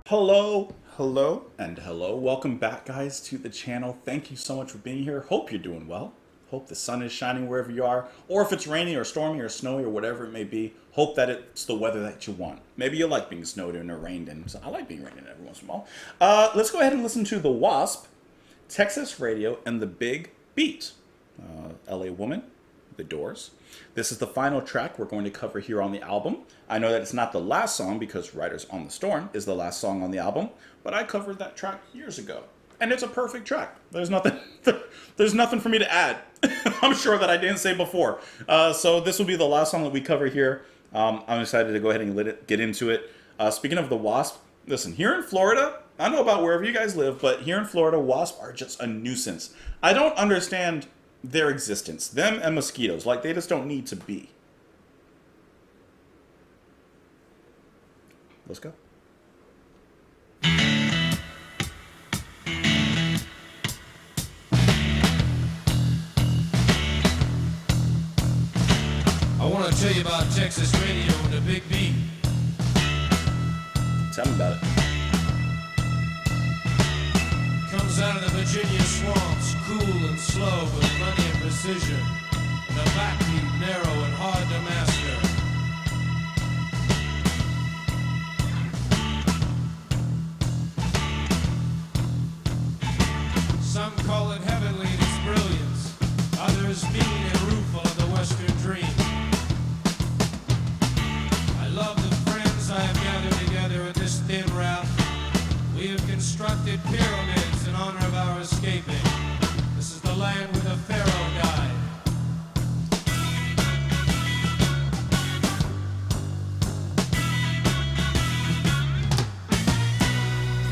Hello, hello, and hello. Welcome back, guys, to the channel. Thank you so much for being here. Hope you're doing well. Hope the sun is shining wherever you are, or if it's rainy or stormy or snowy or whatever it may be, hope that it's the weather that you want. Maybe you like being snowed in or rained in. So I like being rained in every once in a while. Let's go ahead and listen to the WASP, Texas Radio, and the Big Beat. LA Woman, The Doors. This is the final track we're going to cover here on the album. I know that it's not the last song because Riders on the Storm is the last song on the album, but I covered that track years ago. And it's a perfect track. There's nothing there's nothing for me to add. I'm sure that I didn't say before. So this will be the last song that we cover here. I'm excited to go ahead and get into it. Speaking of the WASP, listen, here in Florida, I don't know about wherever you guys live, but here in Florida, WASP are just a nuisance. I don't understand their existence. Them and mosquitoes. Like, they just don't need to be. Let's go. I want to tell you about Texas Radio and the Big Beat. Tell me about it. Comes out of the Virginia swamps, cool and slow with money and precision. And the backbeat narrow and hard to master. Some call it heavenly in its brilliance, others mean and rueful of the Western dream. I love the friends I have gathered together in this thin raft. We have constructed pyramids in honor of our escaping. This is the land where the Pharaoh died.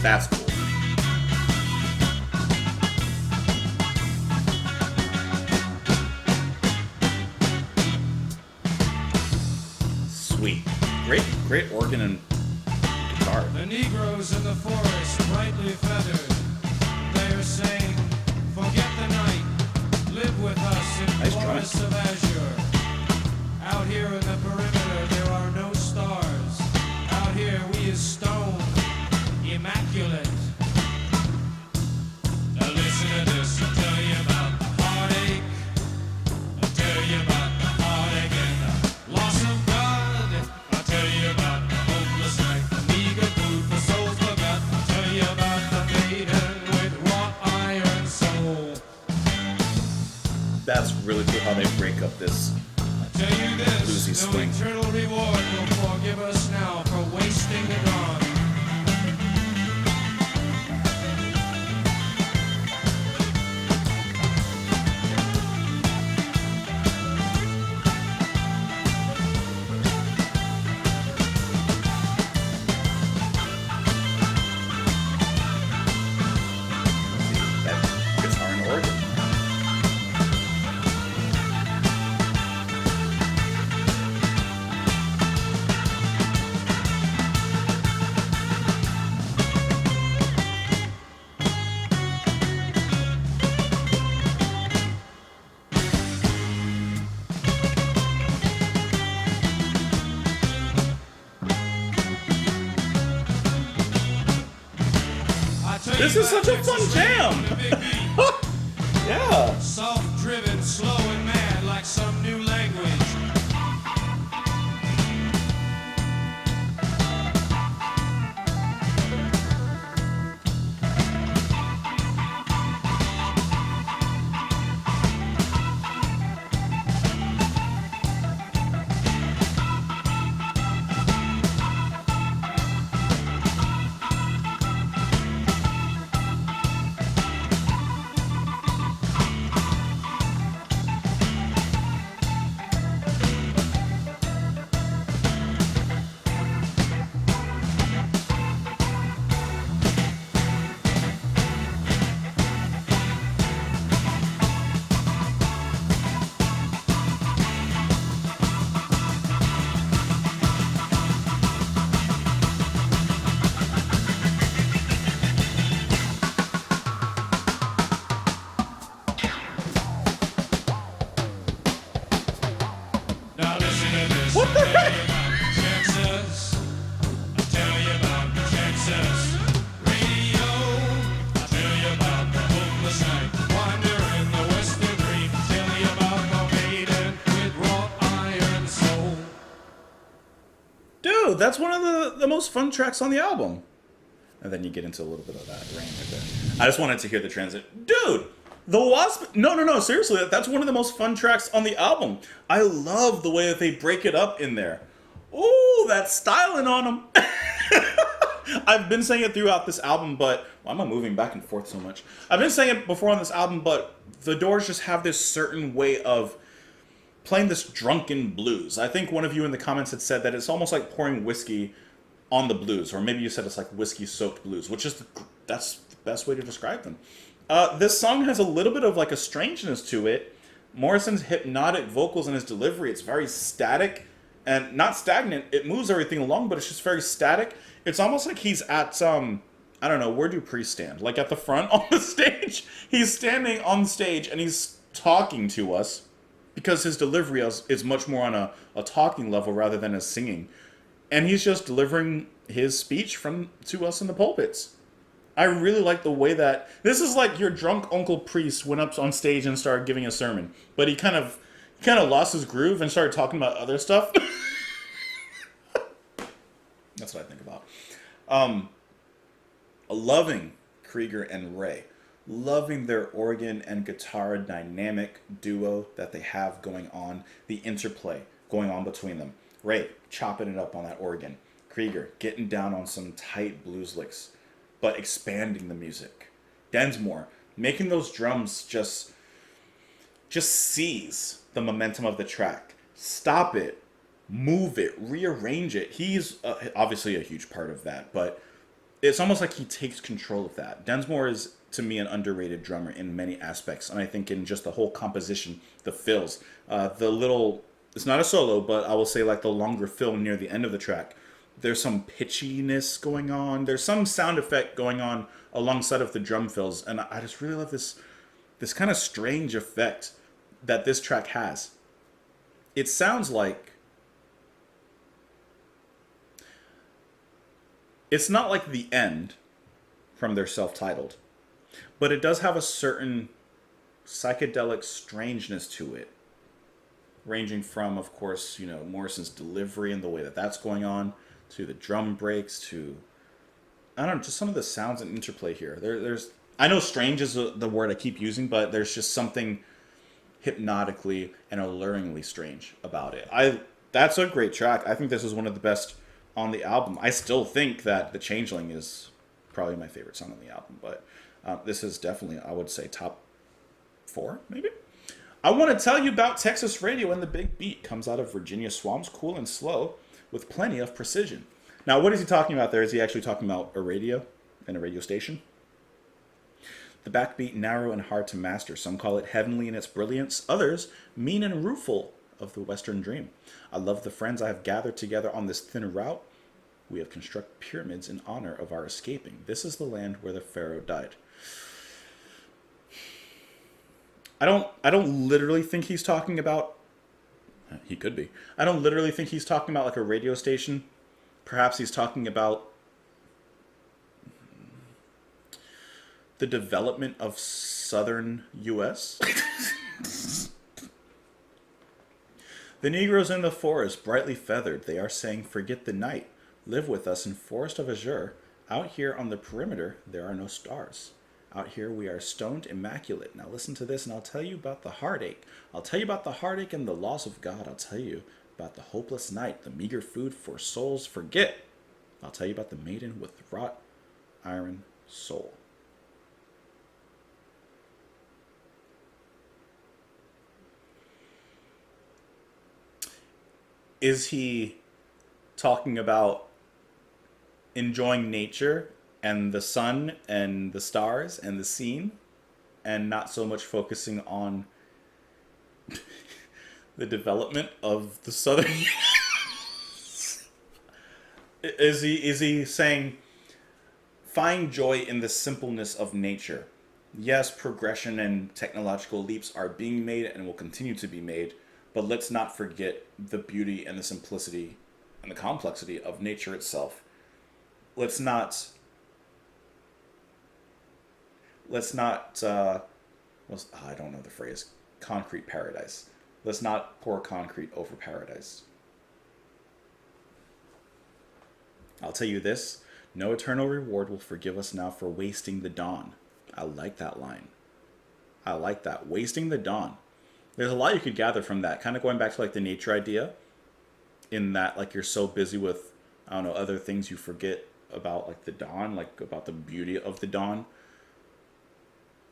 That's cool. Sweet. Great organ and guitar. The Negroes in the forest, brightly feathered, they are saying, forget the night, live with us in Nice forests of azure. Out here in the perimeter there are no stars. Out here we is stone, immaculate. Now listen to this, I'll tell you about the heartache. I'll tell you about the heartache and the loss of God. I'll tell you about the hopeless night, the meager food for souls forgot. I'll tell you about the maiden with wrought iron soul. That's really cool how they break up this. I'll tell you Bluesy this, no swing. eternal reward will forgive us now for wasting the dawn. That guitar and organ. I tell This you is about such a fun Texas jam. Radio and the Big Beat. Yeah. Soft-driven, slow and mad like some new language. dude, that's one of the most fun tracks on the album. And then you get into a little bit of that rain right there. I just wanted to hear the transit. Dude, the Wasp. No, seriously, that's one of the most fun tracks on the album. I love the way that they break it up in there. Ooh, that styling on them. I've been saying it throughout this album, but why am I moving back and forth so much? I've been saying it before on this album, but the Doors just have this certain way of playing this drunken blues. I think one of you in the comments had said that it's almost like pouring whiskey on the blues, or maybe you said it's like whiskey-soaked blues, which is that's the best way to describe them. This song has a little bit of like a strangeness to it. Morrison's hypnotic vocals and his delivery, it's very static and not stagnant. It moves everything along, but it's just very static. It's almost like he's at I don't know, where do priests stand? Like at the front on the stage? He's standing on stage and he's talking to us because his delivery is much more on a talking level rather than a singing. And he's just delivering his speech to us in the pulpits. I really like the way that this is like your drunk uncle priest went up on stage and started giving a sermon, but he kind of lost his groove and started talking about other stuff. That's what I think about. Loving Krieger and Ray, loving their organ and guitar dynamic duo that they have going on, the interplay going on between them. Ray chopping it up on that organ, Krieger getting down on some tight blues licks, but expanding the music. Densmore making those drums just seize the momentum of the track, stop it, move it, rearrange it. He's obviously a huge part of that, but it's almost like he takes control of that. Densmore is, to me, an underrated drummer in many aspects, and I think in just the whole composition, the fills, it's not a solo, but I will say like the longer fill near the end of the track, there's some pitchiness going on. There's some sound effect going on alongside of the drum fills, and I just really love this kind of strange effect that this track has. It sounds like it's not like The End from their self-titled, but it does have a certain psychedelic strangeness to it, ranging from, of course, Morrison's delivery and the way that that's going on, to the drum breaks, to, I don't know, just some of the sounds and interplay here. There's I know strange is the word I keep using, but there's just something hypnotically and alluringly strange about it. That's a great track. I think this is one of the best on the album. I still think that The Changeling is probably my favorite song on the album, but this is definitely, I would say, top 4, maybe? I want to tell you about Texas Radio and the Big Beat. Comes out of Virginia swamps, cool and slow, with plenty of precision. Now, what is he talking about there? Is he actually talking about a radio and a radio station? The backbeat, narrow and hard to master. Some call it heavenly in its brilliance. Others, mean and rueful of the Western dream. I love the friends I have gathered together on this thin route. We have constructed pyramids in honor of our escaping. This is the land where the Pharaoh died. I don't literally think he's talking about... He could be. I don't literally think he's talking about like a radio station. Perhaps he's talking about the development of southern U.S. The Negroes in the forest, brightly feathered, they are saying, forget the night. Live with us in forest of azure. Out here on the perimeter, there are no stars. Out here we are stoned immaculate. Now listen to this and I'll tell you about the heartache. I'll tell you about the heartache and the loss of God. I'll tell you about the hopeless night, the meager food for souls forget. I'll tell you about the maiden with wrought iron soul. Is he talking about enjoying nature and the sun and the stars and the scene, and not so much focusing on the development of the southern is he saying find joy in the simpleness of nature? Yes, progression and technological leaps are being made and will continue to be made, but let's not forget the beauty and the simplicity and the complexity of nature itself. Let's not I don't know the phrase, concrete paradise. Let's not pour concrete over paradise. I'll tell you this, no eternal reward will forgive us now for wasting the dawn. I like that line. I like that. Wasting the dawn. There's a lot you could gather from that. Kind of going back to like the nature idea, in that like you're so busy with, I don't know, other things you forget about like the dawn, like about the beauty of the dawn.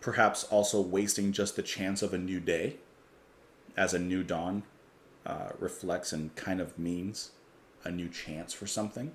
Perhaps also wasting just the chance of a new day, as a new dawn reflects and kind of means a new chance for something.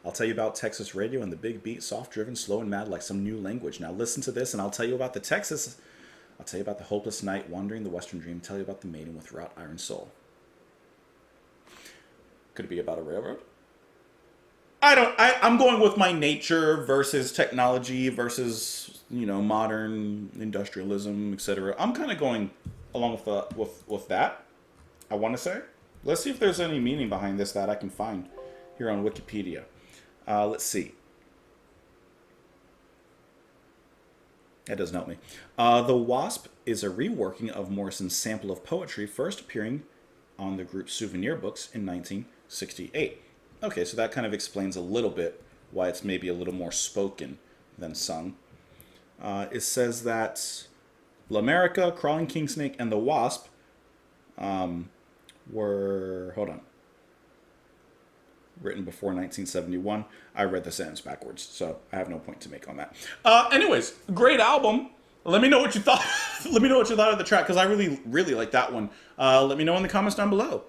I'll tell you about Texas radio and the big beat, soft driven, slow and mad like some new language. Now listen to this and I'll tell you about the Texas. I'll tell you about the hopeless night, wandering the western dream, tell you about the maiden with wrought iron soul. Could it be about a railroad? I'm going with my nature versus technology versus, modern industrialism, etc. I'm kind of going along with that, I want to say. Let's see if there's any meaning behind this that I can find here on Wikipedia. Let's see. That doesn't help me. The WASP is a reworking of Morrison's sample of poetry, first appearing on the group's souvenir books in 1968. Okay, so that kind of explains a little bit why it's maybe a little more spoken than sung. It says that L'America, Crawling King Snake, and the WASP were... Hold on. Written before 1971. I read the sentence backwards, so I have no point to make on that. Anyways, great album. Let me know what you thought. Let me know what you thought of the track, because I really, really like that one. Let me know in the comments down below.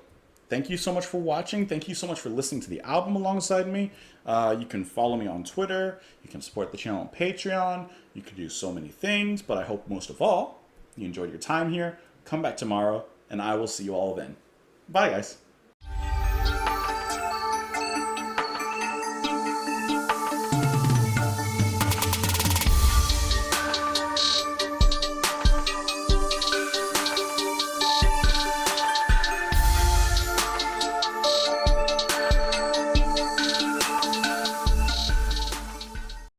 Thank you so much for watching. Thank you so much for listening to the album alongside me. You can follow me on Twitter. You can support the channel on Patreon. You can do so many things, but I hope most of all, you enjoyed your time here. Come back tomorrow, and I will see you all then. Bye, guys.